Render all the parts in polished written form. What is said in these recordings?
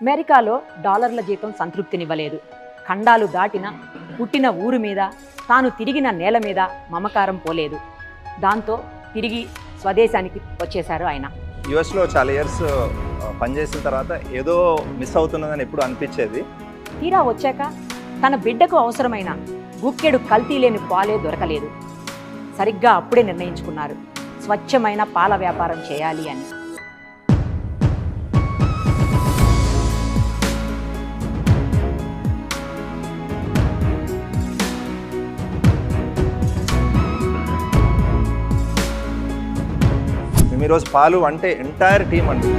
అమెరికాలో డాలర్ల జీతం సంతృప్తినివ్వలేదు. ఖండాలు దాటిన, పుట్టిన ఊరు మీద, తాను తిరిగిన నేల మీద మమకారం పోలేదు. దాంతో తిరిగి స్వదేశానికి వచ్చేశారు ఆయన. యుఎస్లో చాలా ఇయర్స్ పనిచేసిన తర్వాత ఏదో మిస్ అవుతున్నదని ఎప్పుడు అనిపించేది. తీరా వచ్చాక తన బిడ్డకు అవసరమైన గుక్కెడు కల్తీ లేని పాలే దొరకలేదు. సరిగ్గా అప్పుడే నిర్ణయించుకున్నారు స్వచ్ఛమైన పాల వ్యాపారం చేయాలి అని. మేము ఈరోజు పాలు అంటే ఎంటైర్ టీమ్ అండి.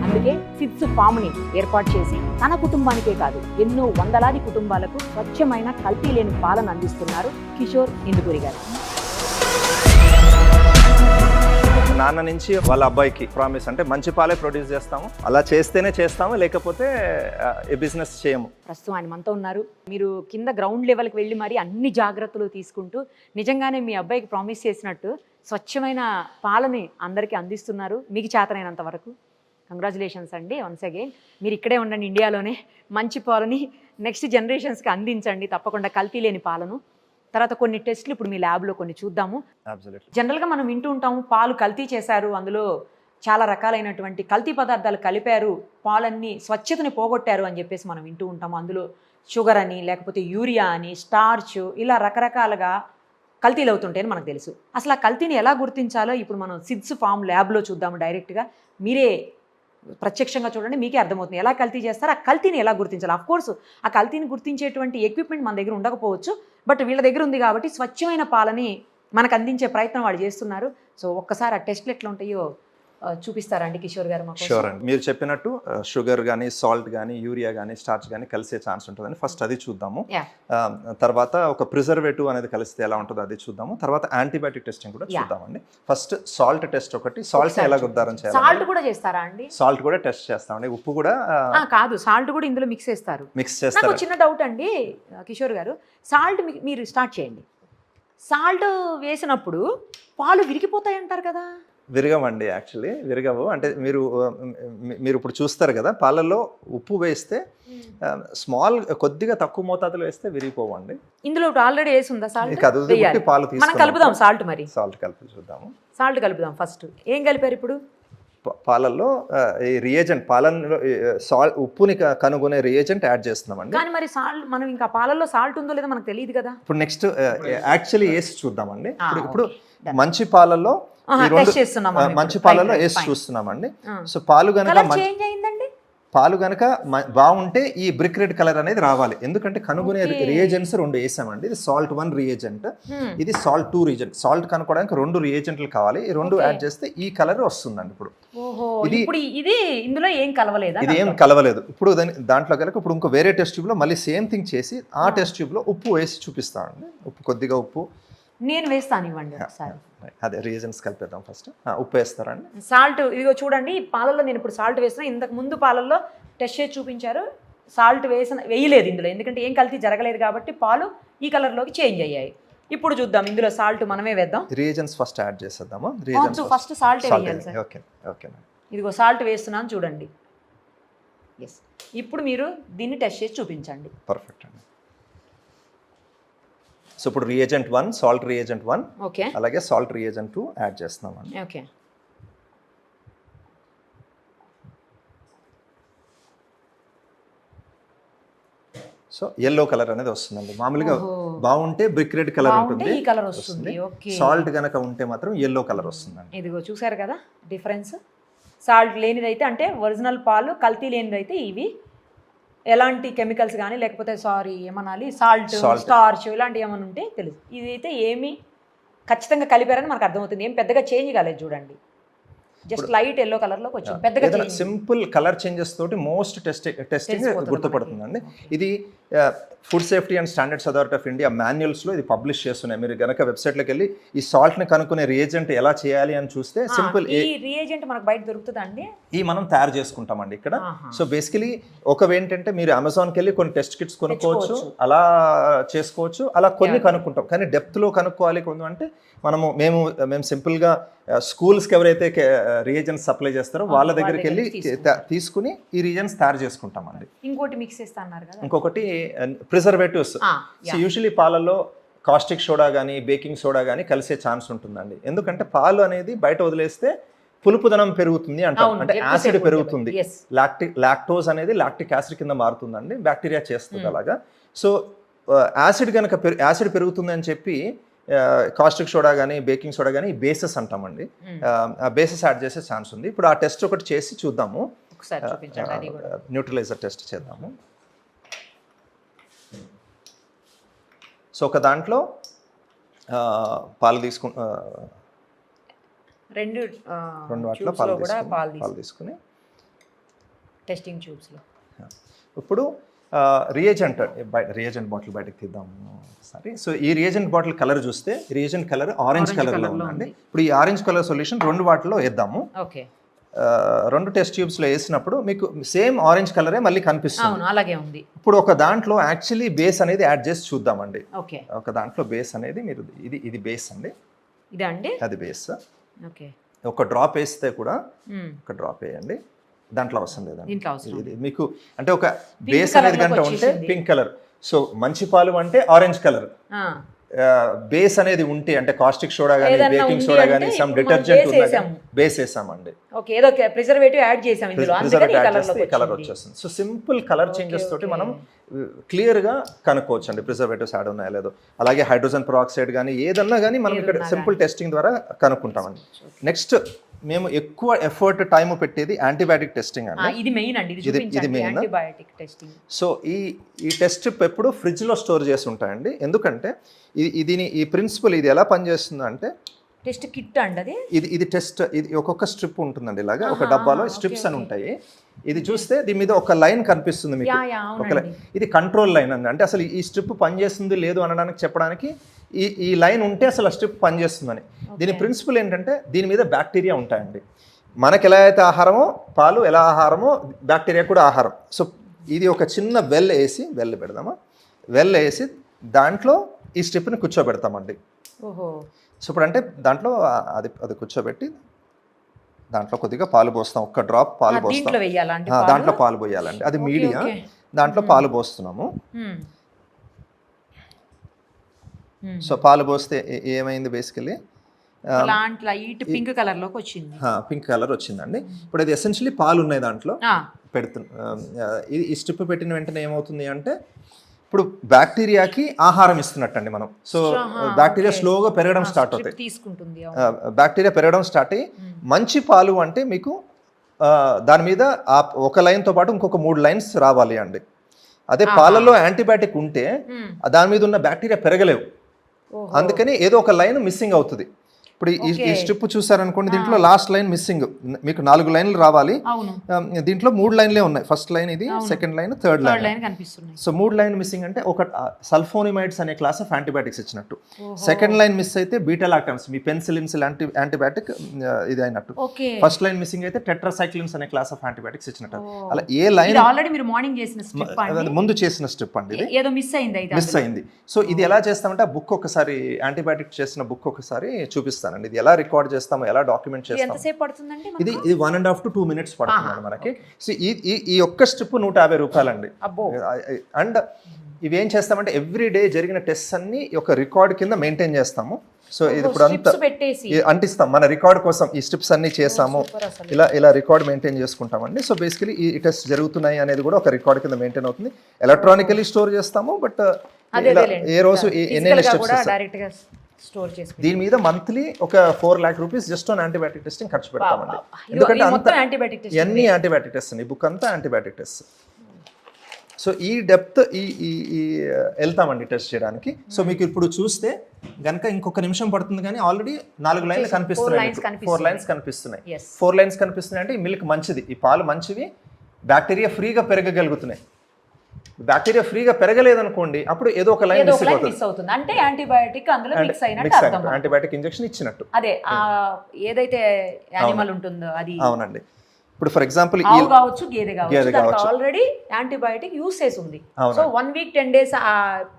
అందుకే సిడ్స్ ఫామ్ని ఏర్పాటు చేసి తన కుటుంబానికే కాదు ఎన్నో వందలాది కుటుంబాలకు స్వచ్ఛమైన కల్తీ లేని పాలను అందిస్తున్నారు కిషోర్ ఇందుకూరి గారు. నాన్న నుంచి వాళ్ళ అబ్బాయికి ప్రామిస్ అంటే మంచి పాలే ప్రొడ్యూస్ చేస్తాము, అలా చేస్తేనే చేస్తాము, లేకపోతే ఈ బిజినెస్ చేయము. ప్రస్తుతం ఆయన మనతో ఉన్నారు. మీరు కింద గ్రౌండ్ లెవెల్కి వెళ్ళి మరి అన్ని జాగ్రత్తలు తీసుకుంటూ నిజంగానే మీ అబ్బాయికి ప్రామిస్ చేసినట్టు స్వచ్ఛమైన పాలని అందరికీ అందిస్తున్నారు మీకు చేతనైనంత వరకు. కంగ్రాచులేషన్స్ అండి వన్స్ అగైన్. మీరు ఇక్కడే ఉండండి, ఇండియాలోనే మంచి పాలని నెక్స్ట్ జనరేషన్స్కి అందించండి తప్పకుండా, కల్తీ లేని పాలను. తర్వాత కొన్ని టెస్ట్లు ఇప్పుడు మీ ల్యాబ్లో కొన్ని చూద్దాము. జనరల్గా మనం వింటూ ఉంటాము పాలు కల్తీ చేశారు, అందులో చాలా రకాలైనటువంటి కల్తీ పదార్థాలు కలిపారు, పాలన్నీ స్వచ్ఛతని పోగొట్టారు అని చెప్పేసి మనం వింటూ ఉంటాము. అందులో షుగర్ అని, లేకపోతే యూరియా అని, స్టార్చ్, ఇలా రకరకాలుగా కల్తీలు అవుతుంటాయని మనకు తెలుసు. అసలు ఆ కల్తీని ఎలా గుర్తించాలో ఇప్పుడు మనం సిడ్స్ ఫామ్ ల్యాబ్లో చూద్దాము డైరెక్ట్గా. మీరే ప్రత్యక్షంగా చూడండి, మీకే అర్థమవుతుంది ఎలా కల్తీ చేస్తారు, ఆ కల్తీని ఎలా గుర్తించాలి. అఫ్కోర్స్ ఆ కల్తీని గుర్తించేటువంటి ఎక్విప్మెంట్ మన దగ్గర ఉండకపోవచ్చు, బట్ వీళ్ళ దగ్గర ఉంది కాబట్టి స్వచ్ఛమైన పాలని మనకు అందించే ప్రయత్నం వాళ్ళు చేస్తున్నారు. సో ఒక్కసారి ఆ టెస్ట్లు ఎట్లా ఉంటాయో చూపిస్తారండి కిషోర్ గారు మాకు? షూర్ అండి. మీరు చెప్పినట్టు షుగర్ కానీ, సాల్ట్ కానీ, యూరియా కానీ, స్టార్చ్ కానీ కలిసే ఛాన్స్ ఉంటుందని ఫస్ట్ అది చూద్దాము. తర్వాత ఒక ప్రిజర్వేటివ్ అనేది కలిస్తే ఎలా ఉంటుందో అది చూద్దాము. తర్వాత యాంటీబయాటిక్ టెస్టింగ్ కూడా చూద్దామండి. ఫస్ట్ సాల్ట్ టెస్ట్ ఒకటి, సాల్ట్ ఎలా నిర్ధారణ చేయాలి. సాల్ట్ కూడా చేస్తారా అండి? సాల్ట్ కూడా టెస్ట్ చేస్తామండి. ఉప్పు కూడా కాదు, సాల్ట్ కూడా ఇందులో మిక్స్ చేస్తారు. మిక్స్ చేస్తారు. నాకు చిన్న డౌట్ అండి కిషోర్ గారు, సాల్ట్ మీరు స్టార్ట్ చేయండి. సాల్ట్ వేసినప్పుడు పాలు విరిగిపోతాయి అంటారు కదా? విరగవండి, యాక్చువల్లీ విరగవు. అంటే మీరు ఇప్పుడు చూస్తారు కదా, పాలల్లో ఉప్పు వేస్తే స్మాల్ కొద్దిగా తక్కువ మోతాదులో వేస్తే విరిగిపోవండి. ఇందులో ఆల్రెడీ వేసి ఉందా సాల్ట్? పాలు మనం కలుపుదాం సాల్ట్. మరి సాల్ట్ కలిపి చూద్దాము. సాల్ట్ కలుపుదాం ఫస్ట్. ఏం కలిపారు ఇప్పుడు? పాలల్లో ఈ రియేజెంట్, పాలల్లో సాల్ట్ ఉప్పుని కనుగొనే రియేజెంట్ యాడ్ చేస్తున్నామండి. కానీ మరి సాల్ట్ మనం ఇంకా పాలల్లో సాల్ట్ ఉందో లేదో మనకు తెలియదు కదా. ఇప్పుడు నెక్స్ట్ యాక్చువల్లీ వేసి చూద్దామండి. ఇప్పుడు మంచి పాలల్లో మంచి పాలలో వేసి చూస్తున్నామండి. సో పాలు గనక బాగుంటే ఈ బ్రిక్ రెడ్ కలర్ అనేది రావాలి. ఎందుకంటే కనుగొనే రియేజెంట్స్ రెండు వేసామండి. ఇది సాల్ట్ 1 రియేజెంట్, ఇది సాల్ట్ 2 రియేజెంట్. సాల్ట్ కనుక్కోవడానికి 2 రియేజెంట్లు కావాలి. ఈ 2 యాడ్ చేస్తే ఈ కలర్ వస్తుందండి. ఇప్పుడు ఇది ఇందులో ఏం కలవలేదు, ఇది ఏం కలవలేదు. ఇప్పుడు దాంట్లో కనుక ఇప్పుడు ఇంకో వేరే టెస్ట్ ట్యూబ్ లో మళ్ళీ సేమ్ థింగ్ చేసి ఆ టెస్ట్ ట్యూబ్ లో ఉప్పు వేసి చూపిస్తామండి. ఉప్పు కొద్దిగా ఉప్పు నేను వేస్తాను, ఇవ్వండి ఒకసారి. అదే రీజన్స్ కలిపేద్దాం. ఫస్ట్ ఉప్పు వేస్తారండి. సాల్ట్ ఇదిగో చూడండి, పాలల్లో నేను ఇప్పుడు సాల్ట్ వేసిన. ఇంతకు ముందు పాలల్లో టెస్ట్ చేసి చూపించారు, సాల్ట్ వేయలేదు ఇందులో, ఎందుకంటే ఏం కల్తీ జరగలేదు కాబట్టి పాలు ఈ కలర్లోకి చేంజ్ అయ్యాయి. ఇప్పుడు చూద్దాం, ఇందులో సాల్ట్ మనమే వేద్దాం. రీజన్స్ ఫస్ట్ యాడ్ చేసేద్దాము. ఫస్ట్ సాల్ట్ వేయాలి సార్. Okay okay. ఇదిగో సాల్ట్ వేస్తున్నాను చూడండి. ఎస్, ఇప్పుడు మీరు దీన్ని టెస్ట్ చేసి చూపించండి. పర్ఫెక్ట్ అండి. సో ఇప్పుడు రియేజెంట్ 1, సాల్ట్ రియేజెంట్ 1, ఓకే, అలాగే సాల్ట్ రియేజెంట్ 2 యాడ్ చేస్తున్నామండి. ఓకే. సో ఎల్లో కలర్ అనేది వస్తుందండి. మామూలుగా బాగుంటే బ్రిక్ రెడ్ కలర్ ఉంటుంది, ఈ కలర్ వస్తుంది. సాల్ట్ గనక ఉంటే మాత్రం ఎల్లో కలర్ వస్తుందండి. ఇదిగో చూసారు కదా డిఫరెన్స్. సాల్ట్ లేనిదైతే అంటే ఒరిజినల్ పాలు, కల్తీ లేనిదైతే ఇవి ఎలాంటి కెమికల్స్ కానీ లేకపోతే ఏమనాలి సాల్ట్, స్టార్చ్ ఇలాంటివి ఏమైనా ఉంటే తెలుసు. ఇదైతే ఏమి ఖచ్చితంగా కలిపారని మనకు అర్థమవుతుంది. ఏం పెద్దగా చేంజ్ కాలేదు చూడండి, జస్ట్ లైట్ ఎల్లో కలర్లోకి వచ్చింది. పెద్దగా సింపుల్ కలర్ చేంజెస్ తోటి మోస్ట్ టెస్టింగ్ గుర్తుపడుతుందండి. ఇది food safety and standards authority of India మాన్యువల్స్లో ఇది పబ్లిష్ చేస్తున్నాయి. మీరు కనుక వెబ్సైట్లోకి వెళ్ళి ఈ సాల్ట్ని కనుక్కునే రియేజెంట్ ఎలా చేయాలి అని చూస్తే సింపుల్. ఈ రియేజెంట్ మనకు బయట దొరుకుతుందా అండి? ఈ మనం తయారు చేసుకుంటామండి ఇక్కడ. సో బేసికలీ ఒకవేంటంటే మీరు అమెజాన్కి వెళ్ళి కొన్ని టెస్ట్ కిట్స్ కొనుక్కోవచ్చు, అలా చేసుకోవచ్చు, అలా కొన్ని కనుక్కుంటాం. కానీ డెప్త్లో కనుక్కోవాలి కొన్ని అంటే మేము సింపుల్గా స్కూల్స్కి ఎవరైతే రియేజెంట్స్ సప్లై చేస్తారో వాళ్ళ దగ్గరికి వెళ్ళి తీసుకుని ఈ రియేజెంట్స్ తయారు చేసుకుంటామండి. ఇంకోటి మిక్స్ చేస్తా అన్నారు కదా, ఇంకొకటి ప్రిజర్వేటివ్స్. సో యూజువలీ పాలల్లో కాస్టిక్ సోడా కానీ బేకింగ్ సోడా కానీ కలిసే ఛాన్స్ ఉంటుందండి. ఎందుకంటే పాలు అనేది బయట వదిలేస్తే పులుపుదనం పెరుగుతుంది అంటాం, అంటే యాసిడ్ పెరుగుతుంది. లాక్టోజ్ అనేది లాక్టిక్ యాసిడ్ కింద మారుతుందండి, బ్యాక్టీరియా చేస్తుంది అలాగా. సో యాసిడ్ పెరుగుతుంది అని చెప్పి కాస్టిక్ సోడా కానీ బేకింగ్ సోడా కానీ బేసెస్ అంటామండి, ఆ బేసెస్ యాడ్ చేసే ఛాన్స్ ఉంది. ఇప్పుడు ఆ టెస్ట్ ఒకటి చేసి చూద్దాము, న్యూట్రలైజర్ టెస్ట్ చేద్దాము. సో ఒక దాంట్లో పాలు రెండు వాటిలో పాలు తీసుకుని టెస్టింగ్ ట్యూబ్స్లో ఇప్పుడు రియేజెంట్ బాటిల్ బయటకు తీద్దాము ఒకసారి. సో ఈ రియేజెంట్ బాటిల్ కలర్ చూస్తే రియేజెంట్ కలర్ ఆరెంజ్ కలర్లో ఉందండి. ఇప్పుడు ఈ ఆరెంజ్ కలర్ సొల్యూషన్ 2 వాటిలో వేద్దాము. 2 టెస్ట్ ట్యూబ్స్లో వేసినప్పుడు మీకు సేమ్ ఆరెంజ్ కలరే మళ్ళీ కనిపిస్తుంది. అలాగే ఉంది. ఇప్పుడు ఒక దాంట్లో యాక్చువల్లీ బేస్ అనేది యాడ్ చేసి చూద్దామండి. ఒక దాంట్లో బేస్ అనేది మీరు ఇది బేస్ అండి, అది బేస్. ఒక డ్రాప్ వేస్తే కూడా ఒక డ్రాప్ వేయండి, దాంట్లో అవసరం లేదండి. మీకు అంటే ఒక బేస్ అనేది కనుక ఉంటే పింక్ కలర్, సో మంచి పాలు అంటే ఆరెంజ్ కలర్. బేస్ అనేది ఉంటే అంటే కాస్టిక్ సోడా కానీ బేకింగ్ సోడా కానీ సమ్ డిటర్జెంట్ ఉన్నా బేస్ వేసామండి, ప్రిజర్వేటివ్ యాడ్ చేసాం, కలర్ వచ్చేస్తుంది. సో సింపుల్ కలర్ చేంజెస్ తోటి మనం క్లియర్ గా కనుక్కోవచ్చు అండి ప్రిజర్వేటివ్స్ యాడ్ ఉన్నాయా లేదో. అలాగే హైడ్రోజన్ పెరాక్సైడ్ కానీ ఏదన్నా కానీ మనం ఇక్కడ సింపుల్ టెస్టింగ్ ద్వారా కనుక్కుంటామండి. నెక్స్ట్ మేము ఎక్కువ ఎఫర్ట్ టైం పెట్టేది యాంటీబయాటిక్ టెస్టింగ్ అండి. ఇది మెయిన్ అండి, ఇది మెయిన్ యాంటీబయాటిక్ టెస్టింగ్. సో ఈ టెస్ట్ స్ట్రిప్ ఎప్పుడు ఫ్రిడ్జ్లో స్టోర్ చేసి ఉంటాయండి. ఎందుకంటే ఈ ప్రిన్సిపల్ ఇది ఎలా పనిచేస్తుంది అంటే టెస్ట్ కిట్ అండి ఇది టెస్ట్, ఇది ఒక్కొక్క స్ట్రిప్ ఉంటుందండి, ఇలాగా ఒక డబ్బాలో స్ట్రిప్స్ అని ఉంటాయి. ఇది చూస్తే దీని మీద ఒక లైన్ కనిపిస్తుంది మీకు, ఒక ఇది కంట్రోల్ లైన్ అండి. అంటే అసలు ఈ స్ట్రిప్ పనిచేస్తుంది లేదు అనడానికి చెప్పడానికి ఈ లైన్ ఉంటే అసలు ఆ స్ట్రిప్ పనిచేస్తుందని. దీని ప్రిన్సిపల్ ఏంటంటే దీని మీద బ్యాక్టీరియా ఉంటాయండి. మనకి ఎలా అయితే ఆహారమో పాలు ఎలా ఆహారమో బ్యాక్టీరియా కూడా ఆహారం. సో ఇది ఒక చిన్న వెల్ పెడదామా, వెల్ వేసి దాంట్లో ఈ స్ట్రిప్ని కూర్చోబెడతామండి. సో ఇప్పుడు అంటే దాంట్లో అది కూర్చోబెట్టి దాంట్లో కొద్దిగా పాలు పోస్తాం, ఒక్క డ్రాప్ పాలు పోస్తాం, దాంట్లో పాలు పోయాలండి. అది మీడియా, దాంట్లో పాలు పోస్తున్నాము. సో పాలు పోస్తే ఏమైంది బేసికలీ పింక్ కలర్లోకి వచ్చింది, పింక్ కలర్ వచ్చిందండి. ఇప్పుడు అది ఎసెన్షియలీ పాలు ఉన్నాయి దాంట్లో ఈ స్ట్రిప్ పెట్టిన వెంటనే ఏమవుతుంది అంటే ఇప్పుడు బ్యాక్టీరియాకి ఆహారం ఇస్తున్నట్టండి మనం. సో బ్యాక్టీరియా స్లోగా పెరగడం స్టార్ట్ అవుతాయి, బ్యాక్టీరియా పెరగడం స్టార్ట్ అయ్యి మంచి పాలు అంటే మీకు దాని మీద ఒక లైన్తో పాటు ఇంకొక 3 లైన్స్ రావాలి అండి. అదే పాలల్లో యాంటీబయాటిక్ ఉంటే దాని మీద ఉన్న బ్యాక్టీరియా పెరగలేవు, అందుకని ఏదో ఒక లైన్ మిస్సింగ్ అవుతుంది. ఇప్పుడు ఈ స్ట్రిప్ చూసారనుకోండి, దీంట్లో లాస్ట్ లైన్ మిస్సింగ్, మీకు 4 లైన్లు రావాలి, దీంట్లో 3 లైన్లే ఉన్నాయి. ఫస్ట్ లైన్ ఇది, సెకండ్ లైన్, థర్డ్ లైన్ కనిపిస్తుంది. సో 3 లైన్ మిస్సింగ్ అంటే ఒక సల్ఫోనిమైడ్స్ అనే క్లాస్ ఆఫ్ యాంటీబయాటిక్స్ ఇచ్చినట్టు. సెకండ్ లైన్ మిస్ అయితే బీటా లాక్టమ్స్, మీ పెన్సిలిన్స్ యాంటీబయాటిక్ ఇది అయినట్టు. ఫస్ట్ లైన్ మిస్సింగ్ అయితే టెట్రాసైక్లిన్స్ అనే క్లాస్ ఆఫ్ యాంటీబయాటిక్స్ ఇచ్చినట్టు. అలా ఏ లైన్ ముందు చేసిన స్ట్రిప్ అండి, ఇది మిస్ అయింది. సో ఇది ఎలా చేస్తామంటే ఆ బుక్ ఒకసారి యాంటీబయాటిక్ చేసిన బుక్ ఒకసారి చూపిస్తాను. ఇది ఎలా రికార్డ్ చేస్తామో, ఎలా డాక్యుమెంట్ చేస్తామో, ఇది 1.5 to 2 minutes పడుతుంది మనకి. సో ఈ ఒక్క స్ట్రిప్ 150 రూపాయలండి. అండ్ ఇవి ఏం చేస్తామంటే ఎవ్రీ డే జరిగిన టెస్ట్ అన్ని ఒక రికార్డ్ కింద మెయింటైన్ చేస్తాము. సో ఇది ఇప్పుడు అంతా అంటిస్తాం మన రికార్డ్ కోసం. ఈ స్ట్రిప్స్ అన్ని చేసాము, ఇలా రికార్డ్ మెయింటైన్ చేసుకుంటామండి. సో బేసికలీ ఈ టెస్ట్ జరుగుతున్నాయి అనేది కూడా ఒక రికార్డ్ కింద మెయింటైన్ అవుతుంది. ఎలక్ట్రానికలీ స్టోర్ చేస్తాము, బట్ ఏ రోజు ఎన్ని స్టెప్స్. దీని మీద మంత్లీ ఒక 4 lakh rupees just on antibiotic testing ఖర్చు పెడతామండి. ఎందుకంటే అన్ని యాంటీబయాటిక్ టెస్ట్ అండి, ఈ బుక్ అంతా యాంటీబయాటిక్ టెస్ట్. సో ఈ డెప్త్ వెళ్తామండి టెస్ట్ చేయడానికి. సో మీకు ఇప్పుడు చూస్తే కనుక ఇంకొక నిమిషం పడుతుంది, కానీ ఆల్రెడీ 4 లైన్లు కనిపిస్తున్నాయి, 4 లైన్స్ కనిపిస్తున్నాయి. 4 లైన్స్ కనిపిస్తున్నాయి అంటే ఈ మిల్క్ మంచిది, ఈ పాలు మంచివి, బ్యాక్టీరియా ఫ్రీగా పెరగగలుగుతున్నాయి. బ్యాక్టీరియా ఫ్రీగా పెరగలేదనుకోండి, అప్పుడు ఏదో ఒక లైన్ మిస్ అయిపోతుంది. మిస్ అవుతుంది అంటే యాంటీబయాటిక్ అందులో మిక్స్ అయినట్టు అర్థం. యాంటీబయాటిక్ ఇంజెక్షన్ ఇచ్చినట్టు. అదే ఏదైతే యానిమల్ ఉంటుందో అది. అవునండి. ఇప్పుడు ఫర్ ఎగ్జాంపుల్ ఆవు కావచ్చు, గేదె కావచ్చు, ఆల్రెడీ యాంటీబయాటిక్ యూస్ చేసి ఉంది. సో 1 వీక్ 10 days ఆ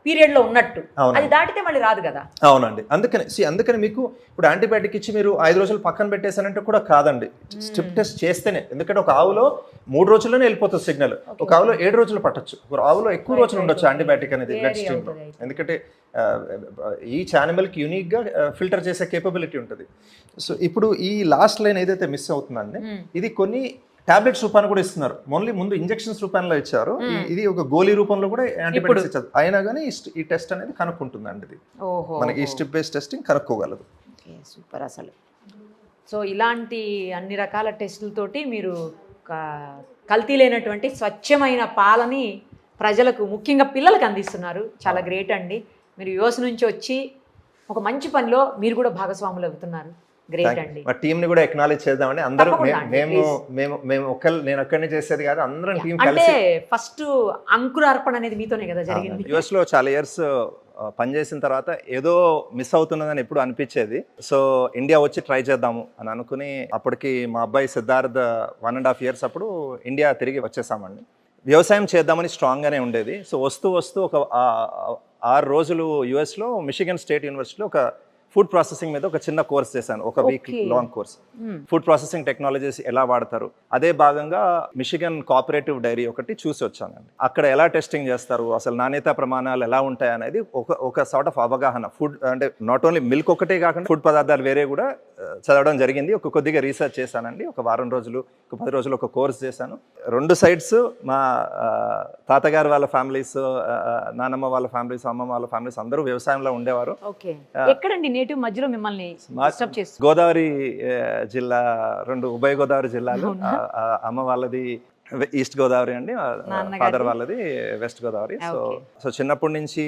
పీరియడ్ లో ఉన్నట్టు, అది దాటితే మళ్ళీ రాదు కదా. అవునండి. అందుకని మీకు ఇప్పుడు యాంటీబయాటిక్ ఇచ్చి మీరు 5 రోజులు పక్కన పెట్టేసానంటే కూడా కాదండి. స్ట్రిప్ టెస్ట్ చేస్తేనే, ఎందుకంటే ఒక ఆవులో 3 రోజుల్లోనే వెళ్ళిపోతుంది సిగ్నల్, ఒక ఆవులో 7 రోజులు పట్టొచ్చు, ఒక ఆవులో ఎక్కువ రోజులు ఉండొచ్చు యాంటీబయాటిక్ అనేది బ్లడ్ స్ట్రీమ్ లో. ఎందుకంటే ఈచ్ యానిమల్కి యూనిక్గా ఫిల్టర్ చేసే కేపబిలిటీ ఉంటుంది. సో ఇప్పుడు ఈ లాస్ట్ లైన్ ఏదైతే మిస్ అవుతుందండి, ఇది కొన్ని టాబ్లెట్స్ రూపాన్ని కూడా ఇస్తున్నారు. ఓన్లీ ముందు ఇంజెక్షన్స్ రూపంలో ఇచ్చారు, ఇది ఒక గోళీ రూపంలో కూడా యాంటీబయాటిక్స్ ఇచ్చారు. అయినా కానీ ఈ టెస్ట్ అనేది కనుక్కుంటుందండి. ఇది మనకి ఈ స్ట్రిప్ బేస్డ్ టెస్టింగ్ కనుక్కోగలదు. సూపర్ అసలు. సో ఇలాంటి అన్ని రకాల టెస్టులతోటి మీరు కల్తీ లేనటువంటి స్వచ్ఛమైన పాలని ప్రజలకు, ముఖ్యంగా పిల్లలకు అందిస్తున్నారు. చాలా గ్రేట్ అండి. మీరు యుఎస్ నుంచి వచ్చి ఒక మంచి పనిలో మీరు కూడా భాగస్వాములు అవుతున్నారు. గ్రేట్ అండి. మా టీమ్ ని కూడా ఎక్నాలెడ్జ్ చేద్దామండి. అందరూ మేము నేను ఒక్కడిని చేసేది కాదు, అందరం టీం కలిసి. అంటే ఫస్ట్ అంకురార్పణ అనేది మీతోనే కదా జరిగింది. యుఎస్ లో చాలా ఇయర్స్ పనిచేసిన తర్వాత ఏదో మిస్ అవుతున్నదని ఎప్పుడు అనిపించేది. సో ఇండియా వచ్చి ట్రై చేద్దాము అని అనుకుని, అప్పటికి మా అబ్బాయి సిద్ధార్థ్ 1.5 years అప్పుడు ఇండియా తిరిగి వచ్చేసామండి. వ్యవసాయం చేద్దామని స్ట్రాంగ్గానే ఉండేది. సో వస్తూ ఒక 6 రోజులు యుఎస్లో మిషిగన్ స్టేట్ యూనివర్సిటీలో ఒక ఫుడ్ ప్రాసెసింగ్ మీద ఒక చిన్న కోర్స్ చేశాను, ఒక week long course. Food processing technologies ఎలా వాడతారు, అదే భాగంగా మిషిగన్ కోఆపరేటివ్ డైరీ ఒకటి చూసి వచ్చానండి. అక్కడ ఎలా టెస్టింగ్ చేస్తారు, అసలు నాణ్యతా ప్రమాణాలు ఎలా ఉంటాయి అనేది ఒక సార్ట్ ఆఫ్ అవగాహన. ఫుడ్ అంటే నాట్ ఓన్లీ మిల్క్ ఒకటే కాకుండా ఫుడ్ పదార్థాలు వేరే కూడా చదవడం జరిగింది. కొద్దిగా రీసెర్చ్ చేశానండి. ఒక 1 వారం రోజులు, ఒక 10 రోజులు ఒక కోర్స్ చేశాను. 2 sides, మా తాతగారు వాళ్ళ ఫ్యామిలీస్, నానమ్మ వాళ్ళ ఫ్యామిలీస్, అమ్మమ్మ వాళ్ళ ఫ్యామిలీస్ అందరూ వ్యవసాయంలో ఉండేవారు. ఎక్కడండి నేటివ్ మధ్యలో మిమ్మల్ని గోదావరి జిల్లా, 2 ఉభయ గోదావరి జిల్లాలు. అమ్మ వాళ్ళది ఈస్ట్ గోదావరి అండి, ఫాదర్ వాళ్ళది వెస్ట్ గోదావరి. సో చిన్నప్పటి నుంచి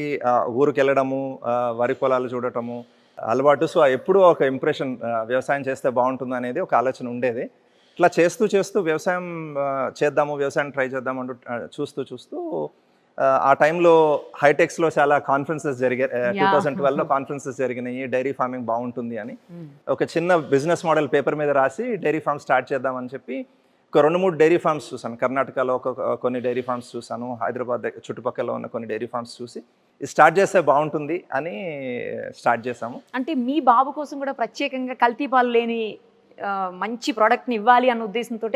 ఊరికి వెళ్ళడము, వరి పొలాలు చూడటము అలవాటు. సో ఎప్పుడూ ఒక ఇంప్రెషన్, వ్యవసాయం చేస్తే బాగుంటుంది అనేది ఒక ఆలోచన ఉండేది. ఇట్లా చేస్తూ వ్యవసాయం చేద్దాము, వ్యవసాయం ట్రై చేద్దాం అంటూ చూస్తూ ఆ టైంలో హైటెక్స్లో చాలా కాన్ఫరెన్సెస్ జరిగాయి. 2012లో కాన్ఫరెన్సెస్ జరిగినాయి, డైరీ ఫార్మింగ్ బాగుంటుంది అని. ఒక చిన్న బిజినెస్ మోడల్ పేపర్ మీద రాసి డైరీ ఫార్మ్ స్టార్ట్ చేద్దామని చెప్పి ఒక 2-3 డైరీ ఫార్మ్స్ చూసాను. కర్ణాటకలో కొన్ని డైరీ ఫార్మ్స్ చూసాను, హైదరాబాద్ చుట్టుపక్కల ఉన్న కొన్ని డైరీ ఫార్మ్స్ చూసి స్టార్ట్ చేస్తే బాగుంటుంది అని స్టార్ట్ చేసాము. అంటే మీ బాబు కోసం కూడా ప్రత్యేకంగా కల్తీ పాలు లేని మంచి ప్రోడక్ట్ని ఇవ్వాలి అన్న ఉద్దేశంతో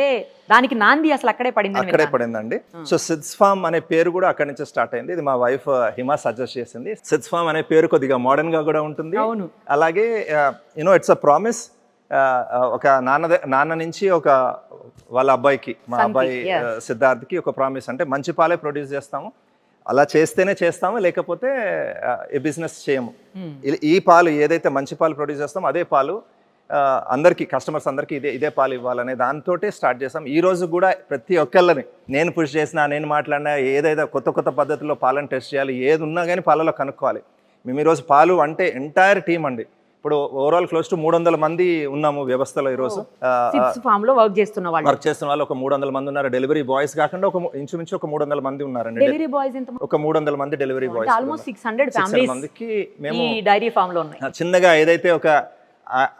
దానికి నాంది అసలు అక్కడే పడిందండి. సో సిడ్స్ ఫార్మ్ అనే పేరు కూడా అక్కడి నుంచి స్టార్ట్ అయింది. ఇది మా వైఫ్ హిమా సజెస్ట్ చేసింది. సిడ్స్ ఫార్మ్ అనే పేరు కొద్దిగా మోడర్న్ గా కూడా ఉంటుంది. అలాగే ఇట్స్ అ ప్రామిస్. ఒక నాన్న నుంచి ఒక వాళ్ళ అబ్బాయికి, మా అబ్బాయి సిద్ధార్థ్కి ఒక ప్రామిస్, అంటే మంచి పాలే ప్రొడ్యూస్ చేస్తాము, అలా చేస్తేనే చేస్తాము, లేకపోతే ఏ బిజినెస్ చేయము. ఈ పాలు ఏదైతే మంచి పాలు ప్రొడ్యూస్ చేస్తామో అదే పాలు అందరికీ, కస్టమర్స్ అందరికీ ఇదే పాలు ఇవ్వాలనే దాంతో స్టార్ట్ చేసాం. ఈ రోజు కూడా ప్రతి ఒక్కళ్ళని నేను పుష్ చేసినా, నేను మాట్లాడినా, ఏదైతే కొత్త పద్ధతిలో పాలను టెస్ట్ చేయాలి, ఏది ఉన్నా కానీ పాలలో కనుక్కోవాలి. మేము ఈరోజు పాలు అంటే ఎంటైర్ టీమ్ అండి. ఇప్పుడు ఓవరాల్ క్లోజ్ టు 300 మంది ఉన్నాము వ్యవస్థలో. ఈరోజు వర్క్ చేస్తున్న వాళ్ళు ఒక 300 మంది ఉన్నారు. డెలివరీ బాయ్స్ కాకుండా ఇంచుమించు ఒక 300 మంది ఉన్నారండి. ఒక 300 మంది డెలివరీ బాయ్స్. ఆల్మోస్ట్ 600 మందికి మేము డైరీ ఫామ్ లో ఉన్నాయి. చిన్నగా ఏదైతే ఒక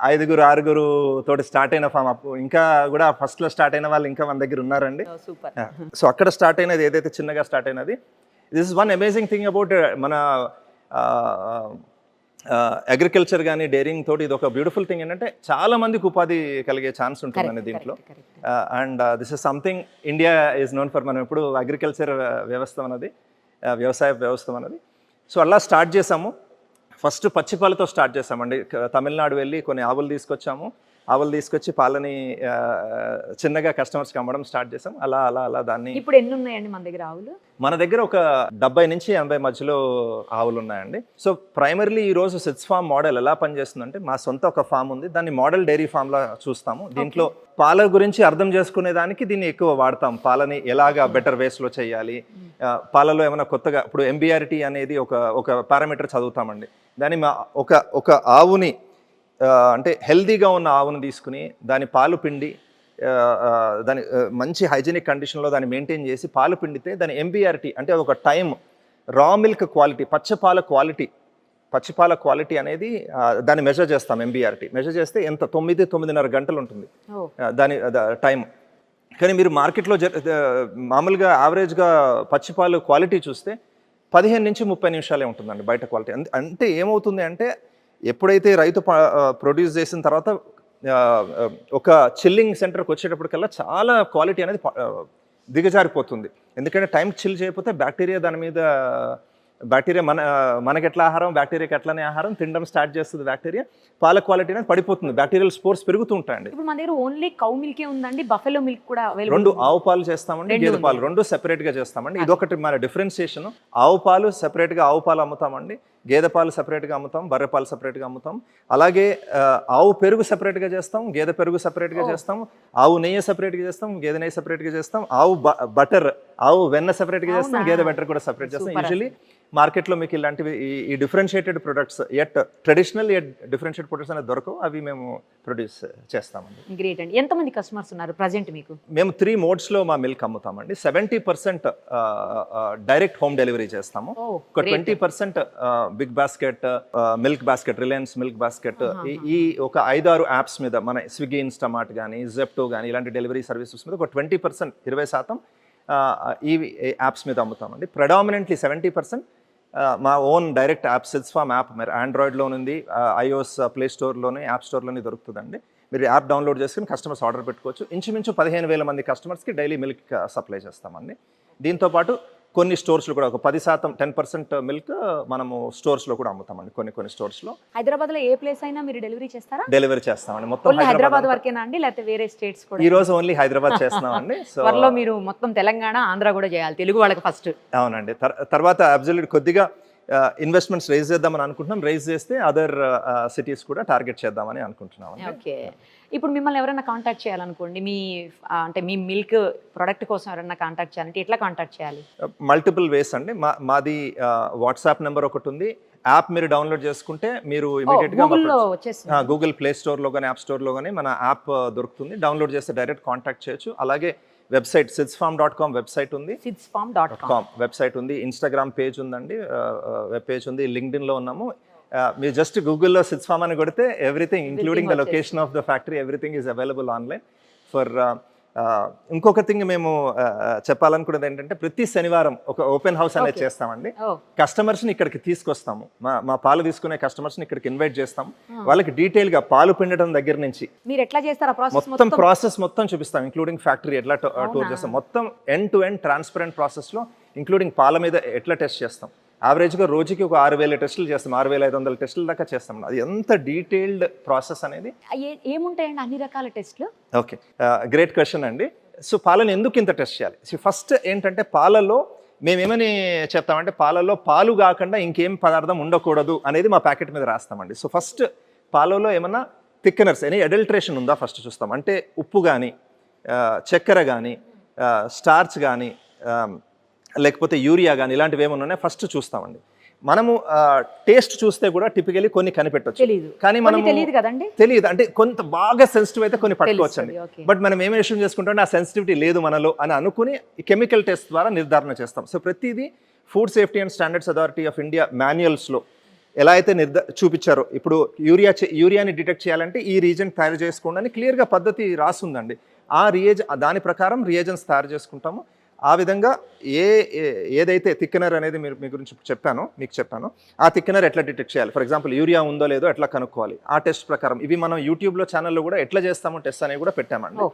5-6 తోటి స్టార్ట్ అయిన ఫామ్, ఇంకా కూడా ఫస్ట్ లో స్టార్ట్ అయిన వాళ్ళు ఇంకా మన దగ్గర ఉన్నారండి. సో అక్కడ స్టార్ట్ అయినది, ఏదైతే చిన్నగా స్టార్ట్ అయినది, this is one amazing thing about మన అగ్రికల్చర్ కానీ డైరింగ్ తోటి. ఇది ఒక బ్యూటిఫుల్ థింగ్ ఏంటంటే చాలా మందికి ఉపాధి కలిగే ఛాన్స్ ఉంటుందండి దీంట్లో. And this is something India is known for. మనం ఇప్పుడు అగ్రికల్చర్ వ్యవస్థ అన్నది, వ్యవసాయ వ్యవస్థ అన్నది. సో అలా స్టార్ట్ చేసాము. ఫస్ట్ పచ్చిపాలతో స్టార్ట్ చేసామండి. తమిళనాడు వెళ్ళి కొన్ని ఆవులు తీసుకొచ్చి పాలని చిన్నగా కస్టమర్స్కి అమ్మడం స్టార్ట్ చేసాం. అలా దాన్ని. ఇప్పుడు ఎన్ని ఉన్నాయండి మన దగ్గర ఆవులు? మన దగ్గర ఒక 70 నుంచి 80 మధ్యలో ఆవులు ఉన్నాయండి. సో ప్రైమర్లీ ఈ రోజు సిడ్స్ ఫార్మ్ మోడల్ ఎలా పనిచేస్తుందంటే, మా సొంత ఒక ఫామ్ ఉంది, దాన్ని మోడల్ డైరీ ఫామ్ లా చూస్తాము. దీంట్లో పాల గురించి అర్థం చేసుకునే దానికి దీన్ని ఎక్కువ వాడతాం. పాలని ఎలాగా బెటర్ వేస్లో చేయాలి, పాలలో ఏమైనా కొత్తగా, ఇప్పుడు ఎంబీఆర్టీ అనేది ఒక పారామీటర్ చదువుతామండి. దాన్ని ఒక ఆవుని, అంటే హెల్దీగా ఉన్న ఆవును తీసుకుని దాని పాలు పిండి దాని మంచి హైజీనిక్ కండిషన్లో దాన్ని మెయింటైన్ చేసి పాలు పిండితే దాని ఎంబీఆర్టీ అంటే ఒక టైం రా మిల్క్ క్వాలిటీ పచ్చిపాల క్వాలిటీ అనేది దాన్ని మెజర్ చేస్తాం. ఎంబీఆర్టీ మెజర్ చేస్తే ఎంత 9-9.5 గంటలు ఉంటుంది దాని టైం. కానీ మీరు మార్కెట్లో మామూలుగా యావరేజ్గా పచ్చిపాలు క్వాలిటీ చూస్తే 15-30 నిమిషాలే ఉంటుందండి బయట క్వాలిటీ. అంటే ఏమవుతుంది అంటే ఎప్పుడైతే రైతు ప్రొడ్యూస్ చేసిన తర్వాత ఒక చిల్లింగ్ సెంటర్కి వచ్చేటప్పటికల్లా చాలా క్వాలిటీ అనేది దిగజారిపోతుంది. ఎందుకంటే టైం చిల్ చేయకపోతే బ్యాక్టీరియా దాని మీద మనకి ఎట్లా ఆహారం బ్యాక్టీరియాకి ఎట్లానే ఆహారం తినడం స్టార్ట్ చేస్తుంది. బ్యాక్టీరియా పాల క్వాలిటీ అనేది పడిపోతుంది, బ్యాక్టీరియల్ స్పోర్స్ పెరుగుతూ ఉంటాయండి. ఇప్పుడు మన దగ్గర ఓన్లీ కౌ మిల్కే ఉందండి, బఫెలో మిల్క్ కూడా అవైలబుల్? 2 ఆవు పాలు చేస్తామండి, గేదె పాలు 2 సెపరేట్గా చేస్తామండి. ఇదొకటి మన డిఫరెన్షియేషన్. ఆవు పాలు సెపరేట్గా ఆవు పాలు అమ్ముతామండి, గేదె పాలు సెపరేట్గా అమ్ముతాం, బర్రె పాలు సెపరేట్గా అమ్ముతాం. అలాగే ఆవు పెరుగు సెపరేట్గా చేస్తాం, గేదె పెరుగు సెపరేట్గా చేస్తాం, ఆవు నెయ్యి సెపరేట్గా చేస్తాం, గేదె నెయ్యి సెపరేట్గా చేస్తాం, ఆవు బటర్ ఆవు వెన్న సెపరేట్గా చేస్తాం, గేదె బటర్ కూడా సెపరేట్ చేస్తాం. యూజువల్లీ మార్కెట్లో మీకు ఇలాంటివి ఈ differentiated products traditional differentiated products అనేది దొరకవు, అవి మేము ప్రొడ్యూస్ చేస్తామండి. గ్రేట్ అండి. ఎంతమంది కస్టమర్స్ ఉన్నారు ప్రజెంట్ మీకు? మేము 3 మోడ్స్లో మా మిల్క్ అమ్ముతామండి. 70% డైరెక్ట్ హోమ్ డెలివరీ చేస్తాము. ఒక 20% Big Basket, milk basket, Reliance milk basket, ఈ ఒక 5-6 యాప్స్ మీద మన స్విగ్గీ, ఇన్స్టామార్ట్ కానీ జెప్టో కానీ ఇలాంటి డెలివరీ సర్వీసెస్ మీద ఒక 20% 20% ఈ యాప్స్ మీద అమ్ముతామండి. ప్రెడామినెంట్లీ 70% మా ఓన్ డైరెక్ట్ యాప్ సిడ్స్ఫామ్ యాప్ మీరు ఆండ్రాయిడ్లో ఉంది, ఐఓఎస్ ప్లే స్టోర్లోనే యాప్ స్టోర్లోనే దొరుకుతుందండి. మీరు యాప్ డౌన్లోడ్ చేసుకుని కస్టమర్స్ ఆర్డర్ పెట్టుకోవచ్చు. ఇంచుమించు 15,000 మంది కస్టమర్స్కి డైలీ మిల్క్ సప్లై చేస్తామండి. దీంతోపాటు కొన్ని స్టోర్స్లో కూడా ఒక 10% మిల్క్ మనము స్టోర్స్లో కూడా అమ్ముతామండి. కొన్ని స్టోర్స్లో. హైదరాబాద్లో ఏ ప్లేస్ అయినా మీరు డెలివరీ చేస్తారా? డెలివరీ చేస్తామండి. మొత్తం హైదరాబాద్ వరకేనా అండి, లేకపోతే వేరే స్టేట్స్ కూడా? ఈ రోజు ఓన్లీ హైదరాబాద్ చేస్తున్నామండి. త్వరలో మీరు మొత్తం తెలంగాణ, ఆంధ్ర కూడా చేయాలి, తెలుగు వాళ్ళకి ఫస్ట్. అవునండి. తర్వాత అబ్జల్యూట్ కొద్దిగా ఇన్వెస్ట్మెంట్స్ రైజ్ చేద్దామని అనుకుంటున్నాం. రైజ్ చేస్తే అదర్ సిటీస్ కూడా టార్గెట్ చేద్దామని అనుకుంటున్నాం. ఓకే. ఇప్పుడు మిమ్మల్ని ఎవరైనా కాంటాక్ట్ చేయాలనుకోండి, మీ మిల్క్ ప్రొడక్ట్ కోసం ఎవరైనా కాంటాక్ట్ చేయాలంటే ఎట్లా కాంటాక్ట్ చేయాలి? మల్టిపుల్ వేస్ అండి. మాది వాట్సాప్ నెంబర్ ఒకటి ఉంది. యాప్ మీరు డౌన్లోడ్ చేసుకుంటే మీరు ఇమీడియట్గా గూగుల్ ప్లే స్టోర్లో కానీ యాప్ స్టోర్లో కానీ మన యాప్ దొరుకుతుంది. డౌన్లోడ్ చేస్తే డైరెక్ట్ కాంటాక్ట్ చేయొచ్చు. అలాగే వెబ్సైట్ sidsfarm.com వెబ్సైట్ ఉంది, sidsfarm.com వెబ్సైట్ ఉంది, ఇన్స్టాగ్రామ్ పేజ్ ఉందండి, వెబ్ పేజ్ ఉంది, లింక్డ్ఇన్లో ఉన్నాము. మీరు జస్ట్ గూగుల్లో సిడ్స్ఫామ్ అని కొడితే everything including the location of the factory everything is available online for. ఇంకొక థింగ్ మేము చెప్పాలనుకున్నది ఏంటంటే ప్రతి శనివారం ఒక ఓపెన్ హౌస్ అనేది చేస్తామండి. కస్టమర్స్ని ఇక్కడికి తీసుకొస్తాము, మా పాలు తీసుకునే కస్టమర్స్ని ఇక్కడికి ఇన్వైట్ చేస్తాం. వాళ్ళకి డీటెయిల్గా పాలు పిండడం దగ్గర నుంచి మీరు ఎట్లా చేస్తారా మొత్తం ప్రాసెస్ మొత్తం చూపిస్తాం, ఇంక్లూడింగ్ ఫ్యాక్టరీ ఎట్లా టూర్ చేస్తాం, మొత్తం ఎండ్ టు ఎండ్ ట్రాన్స్పరెంట్ ప్రాసెస్లో ఇంక్లూడింగ్ పాల మీద ఎట్లా టెస్ట్ చేస్తాం. యావరేజ్గా రోజుకి ఒక 6,000 టెస్టులు చేస్తాం, 6,500 టెస్టుల దాకా చేస్తాం. అది ఎంత డీటెయిల్డ్ ప్రాసెస్ అనేది. ఏముంటాయండి అన్ని రకాల టెస్ట్లు? ఓకే, గ్రేట్ క్వశ్చన్ అండి. సో పాలను ఎందుకు ఇంత టెస్ట్ చేయాలి? సో ఫస్ట్ ఏంటంటే పాలలో మేమేమని చెప్తామంటే పాలలో పాలు కాకుండా ఇంకేం పదార్థం ఉండకూడదు అనేది మా ప్యాకెట్ మీద రాస్తామండి. సో ఫస్ట్ పాలలో ఏమన్నా థిక్నర్స్ ఎనీ అడల్ట్రేషన్ ఉందా ఫస్ట్ చూస్తాం. అంటే ఉప్పు కానీ, చక్కెర కానీ, స్టార్చ్ కానీ, లేకపోతే యూరియా కానీ ఇలాంటివి ఏమైనా ఉన్నాయో ఫస్ట్ చూస్తామండి. మనము టేస్ట్ చూస్తే కూడా టిపికలీ కొన్ని కనిపెట్టవచ్చు, కానీ మనం తెలియదు. అంటే కొంత బాగా సెన్సిటివ్ అయితే కొన్ని పట్టుకోవచ్చండి. బట్ మనం ఏం విషయం చేసుకుంటాం ఆ సెన్సిటివిటీ లేదు మనలో అని అనుకుని కెమికల్ టెస్ట్ ద్వారా నిర్ధారణ చేస్తాం. సో ప్రతిదీ food safety and standards authority of India మాన్యువల్స్లో ఎలా అయితే చూపించారో, ఇప్పుడు యూరియాని డిటెక్ట్ చేయాలంటే ఈ రీజన్ తయారు చేసుకోండి అని క్లియర్గా పద్ధతి రాసుందండి. దాని ప్రకారం రియేజన్స్ తయారు చేసుకుంటాము. ఆ విధంగా ఏదైతే థిక్నర్ అనేది మీ గురించి మీకు చెప్పాను ఆ థిక్నర్ ఎట్లా డిటెక్ట్ చేయాలి, ఫర్ ఎగ్జాంపుల్ యూరియా ఉందో లేదో ఎట్లా కనుక్కోవాలి, ఆ టెస్ట్ ప్రకారం ఇవి మనం యూట్యూబ్లో ఛానల్లో కూడా ఎట్లా చేస్తామో టెస్ట్ అనేవి కూడా పెట్టామండి.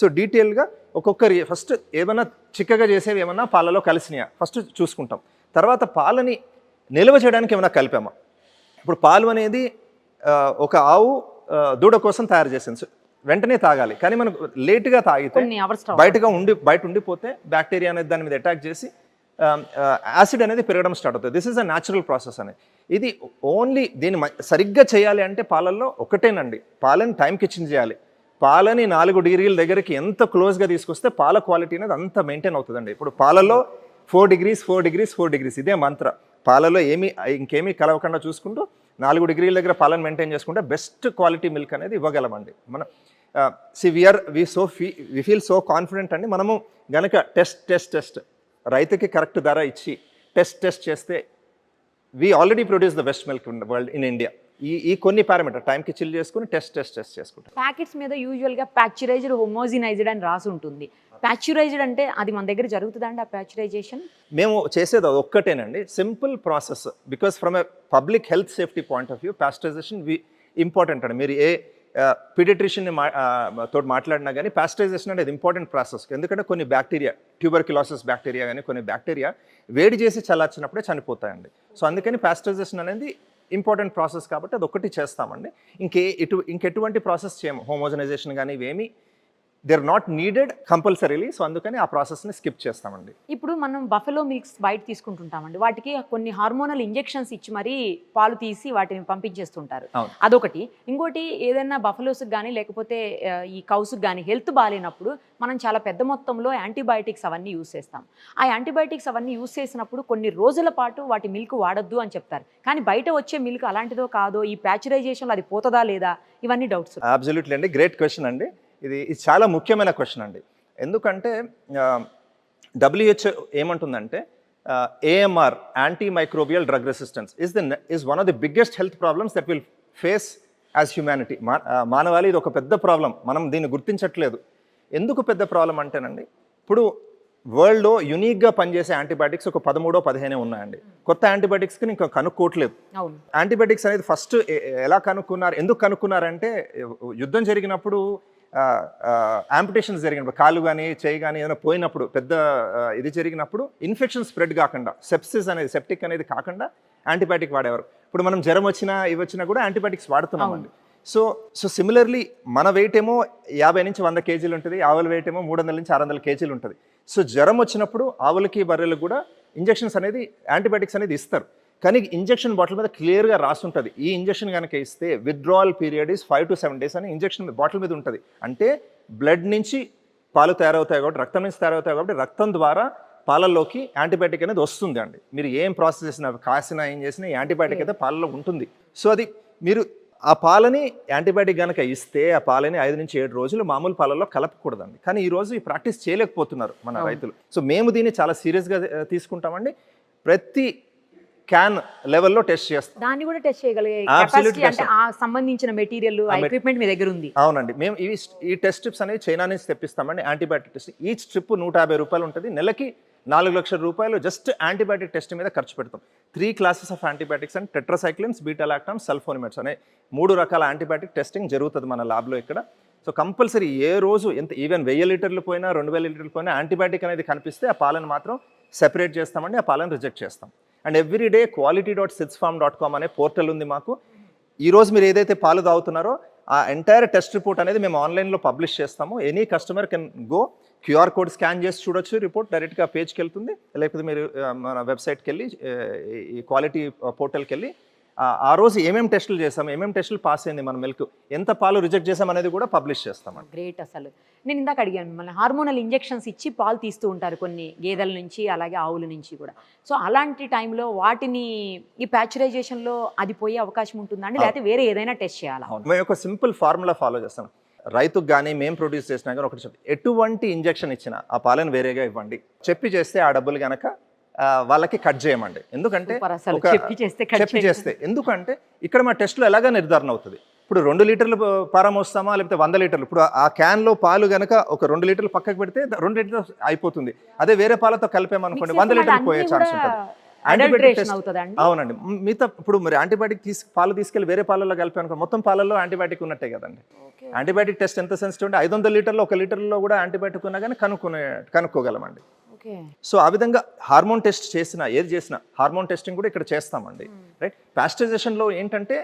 సో డీటెయిల్గా ఒక్కొక్కరి ఫస్ట్ ఏమన్నా చిక్కగా చేసేవి ఏమన్నా పాలలో కలిసినాయా ఫస్ట్ చూసుకుంటాం. తర్వాత పాలని నిల్వ చేయడానికి ఏమైనా కలిపామా. ఇప్పుడు పాలు అనేది ఒక ఆవు దూడ కోసం తయారు చేసింది, వెంటనే తాగాలి. కానీ మనకు లేట్గా తాగితే బయట ఉండిపోతే బ్యాక్టీరియా అనేది దాని మీద అటాక్ చేసి యాసిడ్ అనేది పెరగడం స్టార్ట్ అవుతుంది. This is a natural process అనేది. ఇది ఓన్లీ దీన్ని సరిగ్గా చేయాలి అంటే పాలల్లో ఒకటేనండి, పాలని టైంకి చేయాలి. పాలని 4 డిగ్రీల దగ్గరికి ఎంత క్లోజ్గా తీసుకొస్తే పాల క్వాలిటీ అనేది అంత మెయింటైన్ అవుతుందండి. ఇప్పుడు పాలలో 4 degrees ఇదే మంత్ర. పాలలో ఇంకేమీ కలవకుండా చూసుకుంటూ 4 డిగ్రీల దగ్గర పాలను మెయింటైన్ చేసుకుంటే బెస్ట్ క్వాలిటీ మిల్క్ అనేది ఇవ్వగలమండి. వి ఫీల్ సో కాన్ఫిడెంట్ అండి. మనము గనక టెస్ట్ రైతుకి కరెక్ట్ ధర ఇచ్చి టెస్ట్ చేస్తే we already produce the best milk in the world in India. ఈ కొన్ని పారామీటర్ టైంకి చిల్ చేసుకుని టెస్ట్ చేసుకుంటాం. ప్యాకెట్స్ మీద యూజువల్గా ప్యాక్చరైజ్డ్ హోమోజినైజ్డ్ అని రాసి ఉంటుంది. ప్యాక్చరైజ్డ్ అంటే అది మన దగ్గర జరుగుతుందండి ఆ ప్యాక్చరైజేషన్? మేము చేసేది అది ఒక్కటేనండి, simple process. Because from a public health safety point of view pasteurisation important అండి. మీరు ఏ పీడియాట్రిషియన్ని తోటి మాట్లాడినా కానీ ప్యాస్టరైజేషన్ అనేది ఇంపార్టెంట్ ప్రాసెస్. ఎందుకంటే కొన్ని బ్యాక్టీరియా, ట్యూబర్క్యులోసిస్ బ్యాక్టీరియా కానీ కొన్ని బ్యాక్టీరియా వేడి చేసి చల్లార్చినప్పుడే చనిపోతాయండి. సో అందుకని ప్యాస్టరైజేషన్ అనేది ఇంపార్టెంట్ ప్రాసెస్ కాబట్టి అది ఒక్కటి చేస్తామండి. ఇంకెటువంటి ప్రాసెస్ చేయము. హోమోజనైజేషన్ కానీ ఇవేమి they are not needed compulsorily. So అందుకని ఆ ప్రాసెస్ని స్కిప్ చేస్తామండి. ఇప్పుడు మనం బఫెలో మిల్క్స్ బయట తీసుకుంటుంటామండి, వాటికి కొన్ని హార్మోనల్ ఇంజెక్షన్స్ ఇచ్చి మరీ పాలు తీసి వాటిని పంపించేస్తుంటారు. అదొకటి. ఇంకోటి ఏదైనా బఫెలోస్కి కానీ లేకపోతే ఈ కౌస్కి కానీ హెల్త్ బాగాలేనప్పుడు మనం చాలా పెద్ద మొత్తంలో యాంటీబయాటిక్స్ అవన్నీ యూస్ చేస్తాం. ఆ యాంటీబయాటిక్స్ అవన్నీ యూస్ చేసినప్పుడు కొన్ని రోజుల పాటు వాటి మిల్క్ వాడొద్దు అని చెప్తారు. కానీ బయట వచ్చే మిల్క్ అలాంటిదో కాదో, ఈ ప్యాచరైజేషన్లో అది పోతుందా లేదా, ఇవన్నీ డౌట్స్. అబ్సల్యూట్లీ అండి, గ్రేట్ క్వశ్చన్ అండి. ఇది చాలా ముఖ్యమైన క్వశ్చన్ అండి. ఎందుకంటే WHO ఏమంటుందంటే AMR, anti microbial drug resistance is one of the biggest health problems that we'll face as humanity. మానవాళి ఇది ఒక పెద్ద ప్రాబ్లం, మనం దీన్ని గుర్తించట్లేదు. ఎందుకు పెద్ద ప్రాబ్లం అంటేనండి, ఇప్పుడు వరల్డ్లో యూనిక్గా పనిచేసే యాంటీబయాటిక్స్ ఒక 13-15 ఉన్నాయండి. కొత్త యాంటీబయాటిక్స్కి ఇంకా కనుక్కోవట్లేదు. యాంటీబయాటిక్స్ అనేది ఫస్ట్ ఎలా కనుక్కున్నారు, ఎందుకు కనుక్కున్నారంటే యుద్ధం జరిగినప్పుడు యాంపిటేషన్స్ జరిగినప్పుడు, కాలు కానీ చేయి కానీ ఏదైనా పోయినప్పుడు, పెద్ద ఇది జరిగినప్పుడు ఇన్ఫెక్షన్ స్ప్రెడ్ కాకుండా, సెప్టిక్ అనేది కాకుండా యాంటీబయాటిక్ వాడేవారు. ఇప్పుడు మనం జ్వరం వచ్చినా ఇవి వచ్చినా కూడా యాంటీబయాటిక్స్ వాడుతున్నామండి. సో సిమిలర్లీ మన వెయిట్ ఏమో 50 నుంచి 100 కేజీలు ఉంటుంది, ఆవుల వెయిట్ ఏమో 300 నుంచి 600 కేజీలు ఉంటుంది. సో జ్వరం వచ్చినప్పుడు ఆవులకి బర్రెలకు కూడా ఇంజెక్షన్స్ అనేది, యాంటీబయాటిక్స్ అనేది ఇస్తారు. కానీ ఇంజెక్షన్ బాటిల్ మీద క్లియర్గా రాసి ఉంటుంది, ఈ ఇంజెక్షన్ కనుక ఇస్తే withdrawal period is 5 to 7 days అని ఇంజెక్షన్ బాటిల్ మీద ఉంటుంది. అంటే బ్లడ్ నుంచి పాలు తయారవుతాయి కాబట్టి, రక్తం నుంచి తయారవుతాయి కాబట్టి రక్తం ద్వారా పాలల్లోకి యాంటీబయాటిక్ అనేది వస్తుంది అండి. మీరు ఏం ప్రాసెస్ చేసినా, కాసినా, ఏం చేసినా యాంటీబయాటిక్ అయితే పాలలో ఉంటుంది. సో అది మీరు ఆ పాలని యాంటీబయాటిక్ కనుక ఇస్తే ఆ పాలని 5 నుంచి 7 రోజులు మామూలు పాలల్లో కలపకూడదండి. కానీ ఈరోజు ఈ ప్రాక్టీస్ చేయలేకపోతున్నారు మన రైతులు. సో మేము దీన్ని చాలా సీరియస్గా తీసుకుంటామండి. ప్రతి క్యాన్ లెవెల్లో టెస్ట్ చేస్తాం. దాన్ని కూడా టెస్ట్ చేయగలిగే కెపాసిటీ, అంటే ఆ సంబంధించిన మెటీరియల్, ఎక్విప్మెంట్ మీ దగ్గర ఉంది? అవునండి, మేము ఈ టెస్ట్ స్ట్రిప్స్ అనేవి చైనా నుంచి తెప్పిస్తామండి. యాంటీబయాటిక్ టెస్ట్ ఈచ్ స్ట్రిప్ 150 రూపాయలు ఉంటుంది. నెలకి 4 లక్షల రూపాయలు జస్ట్ యాంటీబయాటిక్ టెస్ట్ మీద ఖర్చు పెడతాం. 3 classes of antibiotics and tetracyclines, beta lactams, sulphonamides అనే 3 రకాల యాంటీబయాటిక్ టెస్టింగ్ జరుగుతుంది మన ల్యాబ్లో ఇక్కడ. సో కంపల్సరీ ఏ రోజు ఈవెన్ 1000 లీటర్లు పోయినా 2000 లీటర్లు పోయినా యాంటీబయాటిక్ అనేది కనిపిస్తే ఆ పాలను మాత్రం సెపరేట్ చేస్తామండి, ఆ పాలను రిజెక్ట్ చేస్తాం. అండ్ ఎవ్రీడే quality.sidsfarm.com అనే పోర్టల్ ఉంది మాకు. ఈరోజు మీరు ఏదైతే పాలు తాగుతున్నారో ఆ ఎంటైర్ టెస్ట్ రిపోర్ట్ అనేది మేము ఆన్లైన్లో పబ్లిష్ చేస్తాము. Any customer can go, QR code scan చేసి చూడొచ్చు, రిపోర్ట్ డైరెక్ట్గా పేజ్కి వెళ్తుంది. లేకపోతే మీరు మన వెబ్సైట్కి వెళ్ళి, ఈ క్వాలిటీ పోర్టల్కి వెళ్ళి ఆ రోజు ఏమేమి టెస్టులు చేసాము, ఏమేమి టెస్టులు పాస్ అయింది మన మిల్క్, ఎంత పాలు రిజెక్ట్ చేసాం అనేది కూడా పబ్లిష్ చేస్తామండి. గ్రేట్. అసలు నేను ఇందాక అడిగాను మిమ్మల్ని, హార్మోనల్ ఇంజెక్షన్స్ ఇచ్చి పాలు తీస్తూ ఉంటారు కొన్ని గేదెల నుంచి, అలాగే ఆవుల నుంచి కూడా. సో అలాంటి టైంలో వాటిని ఈ ప్యాచరైజేషన్లో అది పోయే అవకాశం ఉంటుందండి, లేకపోతే వేరే ఏదైనా టెస్ట్ చేయాలా? మేము ఒక సింపుల్ ఫార్ములా ఫాలో చేస్తాం. రైతుకు కానీ మేము ప్రొడ్యూస్ చేసినా కానీ ఒకటి చెప్పి, ఎటువంటి ఇంజెక్షన్ ఇచ్చినా ఆ పాలను వేరేగా ఇవ్వండి. చెప్పి చేస్తే ఆ డబ్బులు కనుక వాళ్ళకి కట్ చేయమండి. ఎందుకంటే చెప్పి చేస్తే ఎందుకంటే ఇక్కడ మా టెస్ట్లో ఎలాగా నిర్ధారణ అవుతుంది. ఇప్పుడు 2 లీటర్లు పారం వస్తామా లేకపోతే 100 లీటర్లు, ఇప్పుడు ఆ క్యాన్లో పాలు కనుక ఒక 2 లీటర్లు పక్కకు పెడితే 2 లీటర్లు అయిపోతుంది. అదే వేరే పాలతో కలిపామనుకోండి 100 లీటర్లు పోయే ఛాన్స్ ఉంటుంది. యాంటీబయాటిక్ టెస్ట్ అవునండి. మిగతా ఇప్పుడు మరి యాంటీబయాటిక్ పాలు తీసుకెళ్ళి వేరే పాలల్లో కలిపాను, మొత్తం పాలల్లో యాంటీబయాటిక్ ఉన్నట్టే కదండి. యాంటీబయాటిక్ టెస్ట్ ఎంత సెన్సిటివ్ అంటే 500 లీటర్లో 1 లీటర్లో కూడా యాంటీబయాటిక్ ఉన్నా కానీ కనుక్కోగలమండి. సో ఆ విధంగా హార్మోన్ టెస్ట్ చేసినా, ఏది చేసినా హార్మోన్ టెస్టింగ్ కూడా ఇక్కడ చేస్తామండి. రైట్. ప్యాస్టరైజేషన్లో ఏంటంటే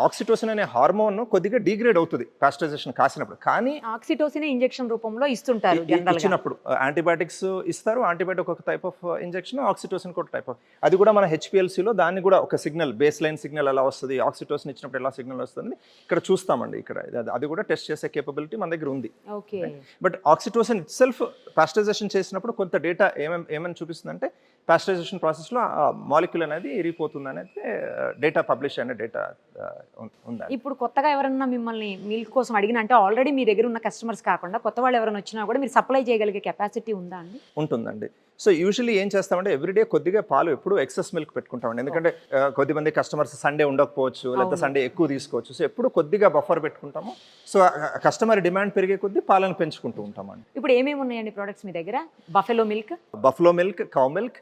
ఆక్సిటోసిన్ అనే హార్మోన్ కొద్దిగా డిగ్రేడ్ అవుతుంది ప్యాస్టరైజేషన్ కాసినప్పుడు. కానీ ఆక్సిటోసిన్ ఇంజెక్షన్ రూపంలో ఇస్తుంటారు ఇచ్చినప్పుడు. యాంటీబయాటిక్స్ ఇస్తారు, యాంటీబయాటిక్ ఒక టైప్ ఆఫ్ ఇంజెక్షన్, ఆక్సిటోసిన్ ఒక టైప్ ఆఫ్, అది కూడా మన HPLCలో దాన్ని కూడా ఒక సిగ్నల్, బేస్ లైన్ సిగ్నల్ ఎలా వస్తుంది, ఆక్సిటోసిన్ ఇచ్చినప్పుడు ఎలా సిగ్నల్ వస్తుంది ఇక్కడ చూస్తామండి. ఇక్కడ అది కూడా టెస్ట్ చేసే కేపబిలిటీ మన దగ్గర ఉంది. బట్ ఆక్సిటోసిన్ ఇట్ సెల్ఫ్ ప్యాస్టరైజేషన్ చేసినప్పుడు కొంత డేటా ఏమని చూపిస్తుందంటే ప్యాస్టరైజేషన్ ప్రాసెస్లో మాలిక్యూల్ అనేది ఇరిగిపోతుంది అనేది డేటా పబ్లిష్ అయిన డేటా ఉందండి. ఇప్పుడు కొత్తగా ఎవరన్నా మిమ్మల్ని మిల్క్ కోసం అడిగిన, అంటే ఆల్రెడీ మీ దగ్గర ఉన్న కస్టమర్స్ కాకుండా కొత్త వాళ్ళు ఎవరైనా వచ్చినా కూడా మీరు సప్లై చేయగలిగే కెపాసిటీ ఉందా అండి? ఉంటుందండి. సో యూజువల్లీ ఏం చేస్తామంటే ఎవ్రీడే కొద్దిగా పాలు ఎప్పుడు ఎక్సెస్ మిల్క్ పెట్టుకుంటామండి. ఎందుకంటే కొద్దిమంది కస్టమర్స్ సండే ఉండకపోవచ్చు, లేకపోతే సండే ఎక్కువ తీసుకోవచ్చు. సో ఎప్పుడు కొద్దిగా బఫర్ పెట్టుకుంటాము. సో కస్టమర్ డిమాండ్ పెరిగే కొద్దీ పాలను పెంచుకుంటూ ఉంటామండి. ఇప్పుడు ఏమేమి ఉన్నాయండి ప్రోడక్ట్స్ మీ దగ్గర? Buffalo milk, buffalo milk, cow milk,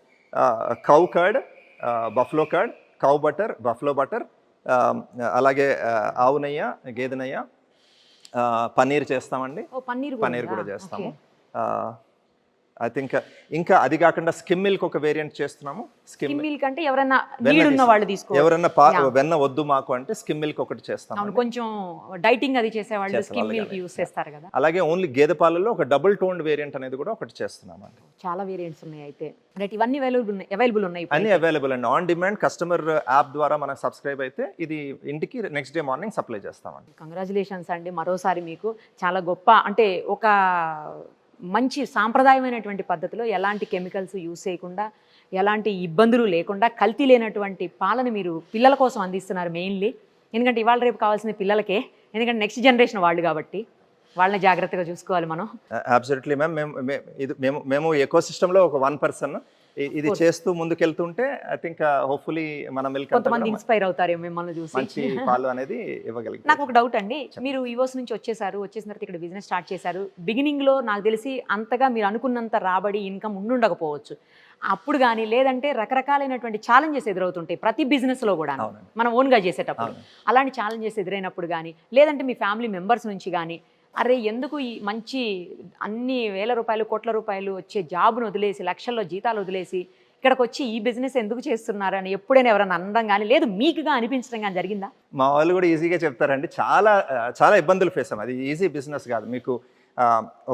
cow curd, buffalo curd, cow butter, buffalo butter, అలాగే ఆవు నెయ్య, గేదె నెయ్య, పన్నీర్ చేస్తామండి. పన్నీర్ కూడా చేస్తాము. ఐ థింక్ ఇంకా అది కాకుండా స్కిమ్ మిల్క్ ఒక వేరియంట్ చేస్తున్నాము. స్కిమ్ మిల్క్ అంటే ఎవరైనా నీడ్ ఉన్న వాళ్ళు తీసుకోవాలి. ఎవరైనా వెన్న వద్దు మాకు అంటే స్కిమ్ మిల్క్ ఒకటి చేస్తాము. కొంచెం డైటింగ్ అది చేసే వాళ్ళు స్కిమ్ మిల్క్ యూస్ చేస్తారు కదా. అలాగే ఓన్లీ గేదె పాలలో ఒక డబుల్ టోన్డ్ వేరియంట్ అనేది కూడా ఒకటి చేస్తున్నాం అండి. చాలా వేరియంట్స్ ఉన్నాయి అయితే. రైట్, ఇవన్నీ అవైలబుల్ ఉన్నాయి. అన్ని అవైలబుల్ అండి. ఆన్ డిమాండ్ కస్టమర్ యాప్ ద్వారా మనకు సబ్స్క్రైబ్ అయితే ఇది ఇంటికి నెక్స్ట్ డే మార్నింగ్ సప్లై చేస్తామండి. కంగ్రాచులేషన్స్ అండి మరోసారి మీకు. చాలా గొప్ప, అంటే ఒక మంచి సాంప్రదాయమైనటువంటి పద్ధతిలో ఎలాంటి కెమికల్స్ యూస్ చేయకుండా, ఎలాంటి ఇబ్బందులు లేకుండా, కల్తీ లేనటువంటి పాలను మీరు పిల్లల కోసం అందిస్తున్నారు మెయిన్లీ. ఎందుకంటే ఇవాళ రేపు కావాల్సిన పిల్లలకే, ఎందుకంటే నెక్స్ట్ జనరేషన్ వాళ్ళు కాబట్టి వాళ్ళని జాగ్రత్తగా చూసుకోవాలి మనం. Absolutely ma'am. మేము ఎకో సిస్టంలో ఒక 1% ఇది చేస్తూ ముందుకెళ్తుంటే ఐ థింక్ హోప్ఫుల్లీ మన మిల్క్ కొంతమంది ఇన్స్పైర్ అవుతారు మిమ్మల్ని చూసి. మంచి పాలు అనేది ఇవ్వగలిగారు. నాకు ఒక డౌట్ అండి, మీరు యుఎస్ నుంచి వచ్చేసిన తర్వాత ఇక్కడ బిజినెస్ స్టార్ట్ చేశారు. బిగినింగ్ లో నాకు తెలిసి అంతగా మీరు అనుకున్నంత రాబడి, ఇన్కమ్ ఉండుండకపోవచ్చు అప్పుడు కానీ, లేదంటే రకరకాలైనటువంటి ఛాలెంజెస్ ఎదురవుతుంటాయి ప్రతి బిజినెస్ లో కూడా మనం ఓన్ గా చేసేటప్పుడు. అలాంటి ఛాలెంజెస్ ఎదురైనప్పుడు కానీ, లేదంటే మీ ఫ్యామిలీ మెంబర్స్ నుంచి కానీ, అరే ఎందుకు ఈ మంచి అన్ని వేల రూపాయలు, కోట్ల రూపాయలు వచ్చే జాబ్ను వదిలేసి, లక్షల్లో జీతాలు వదిలేసి ఇక్కడికి వచ్చి ఈ బిజినెస్ ఎందుకు చేస్తున్నారు అని ఎప్పుడైనా ఎవరైనా అనడం కానీ, లేదు మీకుగా అనిపించడం కానీ జరిగిందా? మా వాళ్ళు కూడా ఈజీగా చెప్తారండి. చాలా చాలా ఇబ్బందులు ఫేస్ అయ్యాం. అది ఈజీ బిజినెస్ కాదు. మీకు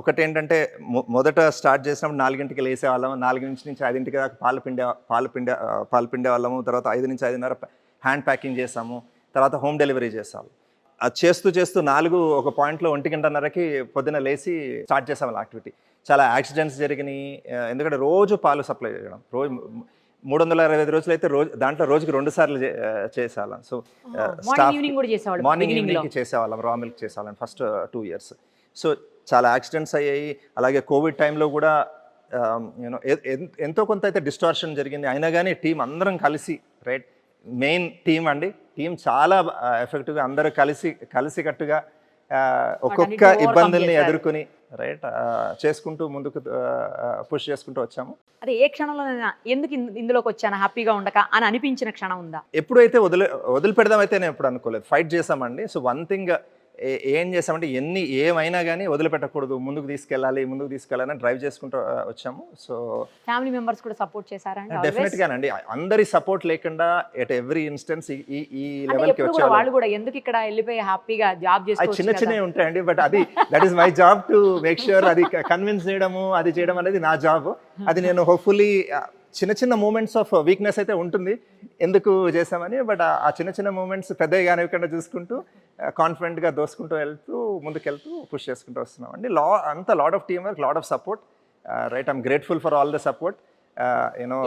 ఒకటి ఏంటంటే మొదట స్టార్ట్ చేసినప్పుడు 4 లేసేవాళ్ళము, 4 నుంచి 5 దాకా పాలు పిండే వాళ్ళము. తర్వాత 5 నుంచి 5:30 హ్యాండ్ ప్యాకింగ్ చేసాము. తర్వాత హోమ్ డెలివరీ చేసాము. అది చేస్తూ 4 ఒక పాయింట్లో 1:30కి పొద్దున లేచి స్టార్ట్ చేసాము యాక్టివిటీ. చాలా యాక్సిడెంట్స్ జరిగినాయి. ఎందుకంటే రోజు పాలు సప్లై చేయడం, రోజు 365 రోజులు అయితే దాంట్లో రోజుకి 2 సార్లు చేసేవాళ్ళం. సో మార్నింగ్ ఈవినింగ్కి చేసేవాళ్ళం, రా మిల్క్ చేసేవాళ్ళం ఫస్ట్ 2 years. సో చాలా యాక్సిడెంట్స్ అయ్యాయి. అలాగే కోవిడ్ టైంలో కూడా యూనో ఎంతో కొంత అయితే డిస్టార్షన్ జరిగింది. అయినా కానీ టీం అందరం కలిసి, రైట్, మెయిన్ టీం అండి, టీం చాలా ఎఫెక్టివ్గా అందరూ కలిసికట్టుగా ఒక్కొక్క ఇబ్బందుల్ని ఎదుర్కొని, రైట్, చేసుకుంటూ ముందుకు పుష్ చేసుకుంటూ వచ్చాము. అదే ఏ క్షణంలో ఎందుకు ఇందులోకి వచ్చాను హ్యాపీగా ఉండక అని అనిపించిన క్షణం ఉందా? ఎప్పుడైతే వదిలిపెడదాం అయితే నేను ఎప్పుడు అనుకోలేదు. ఫైట్ చేసామండి. సో వన్ థింగ్ ఏం చేసామంటే ఏమైనా కానీ వదిలిపెట్టకూడదు, ముందుకు తీసుకెళ్ళాలని డ్రైవ్ చేసుకుంటూ వచ్చాము. సో ఫ్యామిలీ మెంబర్స్ కూడా సపోర్ట్ చేశారా? డెఫినెట్గానండి. అందరి సపోర్ట్ లేకుండా ఎట్ ఎవ్రీ ఇన్స్టెన్స్ ఈ లెవెల్కి వచ్చే వాళ్ళు కూడా ఎందుకు ఇక్కడ వెళ్ళిపోయి హ్యాపీగా జాబ్ చేసుకోవచ్చు. చిన్నవి ఉంటాయండి, but that is my job to make sure అది కన్విన్స్ చేయడము, అది చేయడం అనేది నా జాబ్. అది నేను హోప్ఫుల్లీ చిన్న మూమెంట్స్ ఆఫ్ వీక్నెస్ అయితే ఉంటుంది ఎందుకు చేసామని, బట్ ఆ చిన్న మూమెంట్స్ పెద్దగా కానివ్వకుండా చూసుకుంటూ కాన్ఫిడెంట్గా దోసుకుంటూ ముందుకెళ్తూ పుష్ చేసుకుంటూ వస్తున్నామండి. Lot of team work, lot of support, right. I'm grateful for all the support.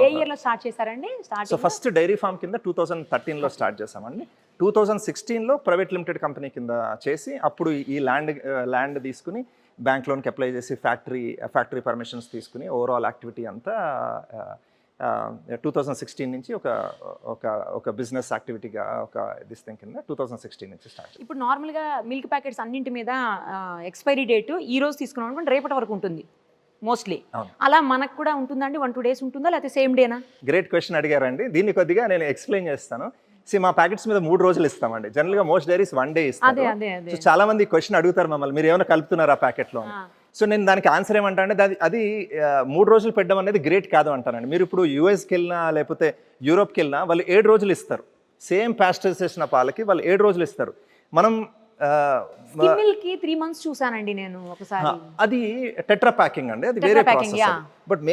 ఏ ఇయర్లో స్టార్ట్ చేశారండి? సో ఫస్ట్ డైరీ ఫార్మ్ కింద 2013లో స్టార్ట్ చేసామండి. 2016లో ప్రైవేట్ లిమిటెడ్ కంపెనీ కింద చేసి, అప్పుడు ఈ ల్యాండ్ తీసుకుని బ్యాంక్ లోన్కి అప్లై చేసి ఫ్యాక్టరీ పర్మిషన్స్ తీసుకుని ఓవరాల్ యాక్టివిటీ అంతా 2016 నుంచి ఒక బిజినెస్ యాక్టివిటీగా ఒక దిస్ కింద 2016 నుంచి స్టార్ట్. ఇప్పుడు నార్మల్గా మిల్క్ ప్యాకెట్స్ అన్నింటి మీద ఎక్స్పైరీ డేట్ ఈ రోజు తీసుకున్నాం అనుకోండి, రేపటి వరకు ఉంటుంది మోస్ట్లీ. అలా మనకు కూడా ఉంటుందండి? 1-2 days ఉంటుందా, లేకపోతే సేమ్ డేనా? గ్రేట్ క్వశ్చన్ అడిగారండి. దీన్ని కొద్దిగా నేను ఎక్స్ప్లెయిన్ చేస్తాను. మా ప్యాకెట్స్ మీద 3 రోజులు ఇస్తామండి. జనరల్ గా మోస్ట్ డైరీస్ 1 day ఇస్తారు. సో చాలా మంది క్వశ్చన్ అడుగుతారు మమ్మల్ని, మీరు ఏమైనా కలుపుతున్నారా ప్యాకెట్ లో? సో నేను దానికి ఆన్సర్ ఏమంటా అంటే, అది 3 రోజులు పెట్టడం అనేది గ్రేట్ కాదు అంటానండి. మీరు ఇప్పుడు యూఎస్కి వెళ్ళినా లేకపోతే యూరోప్కి వెళ్ళినా వాళ్ళు 7 రోజులు ఇస్తారు. సేమ్ ప్యాస్చరైజ్ చేసిన పాలకి వాళ్ళు 7 రోజులు ఇస్తారు. మనం 3 months చూసానండి నేను ఒకసారి. అది టెట్రా ప్యాకింగ్ అండి, అది వేరే ప్రాసెస్. బట్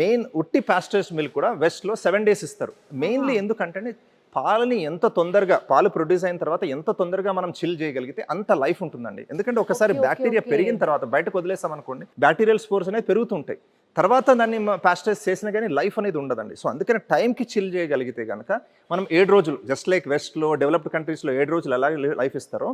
మెయిన్ ఉట్టి ప్యాస్చరైజ్ మిల్క్ కూడా వెస్ట్ లో 7 days ఇస్తారు. మెయిన్లీ ఎందుకంటే పాలని ఎంత తొందరగా, పాలు ప్రొడ్యూస్ అయిన తర్వాత ఎంత తొందరగా మనం చిల్ చేయగలిగితే అంత లైఫ్ ఉంటుందండి. ఎందుకంటే ఒకసారి బ్యాక్టీరియా పెరిగిన తర్వాత బయటకు వదిలేసాం అనుకోండి, బ్యాక్టీరియల్ స్పోర్స్ అనేది పెరుగుతుంటాయి. తర్వాత దాన్ని పాస్టరైజ్ చేసినా కానీ లైఫ్ అనేది ఉండదండి. సో అందుకని టైంకి చిల్ చేయగలిగితే కనుక మనం 7 రోజులు జస్ట్ లైక్ వెస్ట్లో డెవలప్డ్ కంట్రీస్లో 7 రోజులు ఎలా లైఫ్ ఇస్తారో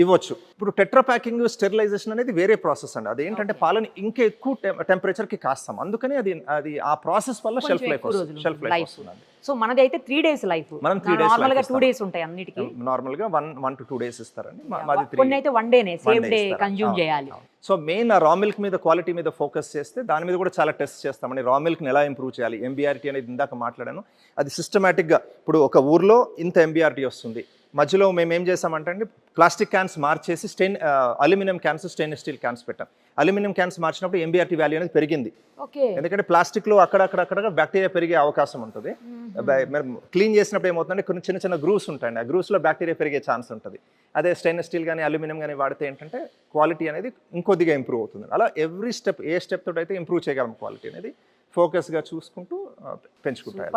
ఇవ్వచ్చు. ఇప్పుడు టెట్రా ప్యాకింగ్ స్టెరిలైజేషన్ అనేది వేరే ప్రాసెస్ అండి. అదేంటంటే పాలని ఇంకా ఎక్కువ టెంపరేచర్కి కాస్తాం, అందుకని అది ఆ ప్రాసెస్ వల్ల షెల్ఫ్ లైఫ్ వస్తుందండి. సో మనది అయితే 3 days లైఫ్, మనం 3 days నార్మల్ గా 2 days ఉంటాయి అన్నిటికీ. నార్మల్ గా 1 to 2 days ఇస్తారండి. మాది 3. కొన్ని అయితే 1 dayనే, సేమ్ డే కన్జ్యూమ్ చేయాలి. సో మెయిన్ రా మిల్క్ మీద క్వాలిటీ మీద ఫోకస్ చేస్తే దాని మీద కూడా చాలా టెస్ట్ చేస్తామండి. రా మిల్క్ని ఎలా ఇంప్రూవ్ చేయాలి, ఎంబీఆర్టీ అనేది ఇందాక మాట్లాడాను, అది సిస్టమేటిక్గా ఇప్పుడు ఒక ఊర్లో ఇంత ఎంబీఆర్టీ వస్తుంది, మధ్యలో మేము ఏం చేసామంటే అండి ప్లాస్టిక్ క్యాన్స్ మార్చేసి aluminium cans stainless steel cans పెట్టాం. అల్యూమినియం క్యాన్స్ మార్చినప్పుడు ఎంబీఆర్టీ వాల్యూ అనేది పెరిగింది. ఎందుకంటే ప్లాస్టిక్లో అక్కడక్కడ బ్యాక్టీరియా పెరిగే అవకాశం ఉంటుంది. క్లీన్ చేసినప్పుడు ఏమవుతుందంటే కొన్ని చిన్న చిన్న గ్రూవ్స్ ఉంటాయండి, ఆ గ్రూవ్స్లో బ్యాక్టీరియా పెరిగే ఛాన్స్ ఉంటుంది. అదే స్టెయిన్లెస్ స్టీల్ కానీ అల్యూమినియం కానీ వాడితే ఏంటంటే క్వాలిటీ అనేది ఇంకొద్దిగా ఇంప్రూవ్ అవుతుంది. అలా ఎవ్రీ స్టెప్ ఏ స్టెప్ తోటి అయితే ఇంప్రూవ్ చేయగలం క్వాలిటీ అనేది ఫోకస్గా చూసుకుంటూ పెంచుకుంటారు.